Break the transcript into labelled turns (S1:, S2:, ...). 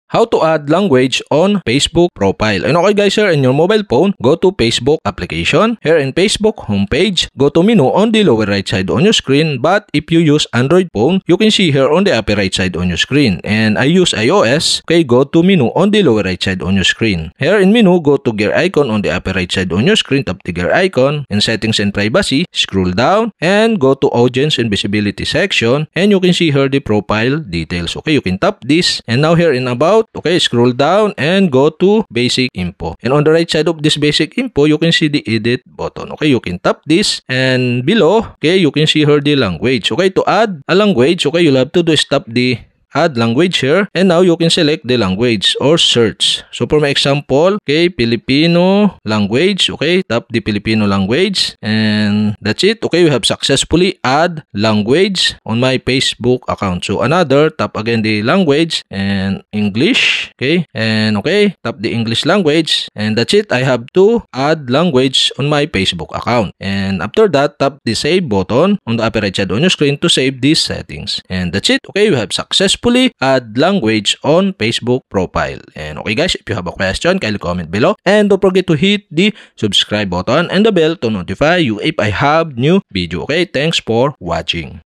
S1: How to add language on Facebook profile. And okay guys, here in your mobile phone, go to Facebook application. Here in Facebook homepage, go to menu on the lower right side on your screen. But if you use Android phone, you can see here on the upper right side on your screen. And I use iOS. Okay, go to menu on the lower right side on your screen. Here in menu, go to gear icon on the upper right side on your screen. Tap the gear icon. In settings and privacy, scroll down and go to audience and visibility section. And you can see here the profile details. Okay, you can tap this. And now here in about, okay, scroll down and go to basic info. And on the right side of this basic info, you can see the edit button. Okay, you can tap this and below, okay, you can see here the language. Okay, to add a language, okay, you'll have to do is tap the add language here, and now you can select the language or search. So for my example, okay, Filipino language. Okay, tap the Filipino language and that's it. Okay, we have successfully add language on my Facebook account. So another, tap again the language and English. Okay, and okay, tap the English language and that's it. I have to add language on my Facebook account. And after that, tap the save button on the upper right side on your screen to save these settings. And that's it. Okay, we have successfully add language on Facebook profile. And okay guys, if you have a question, kindly comment below. And don't forget to hit the subscribe button and the bell to notify you if I have new video. Okay, thanks for watching.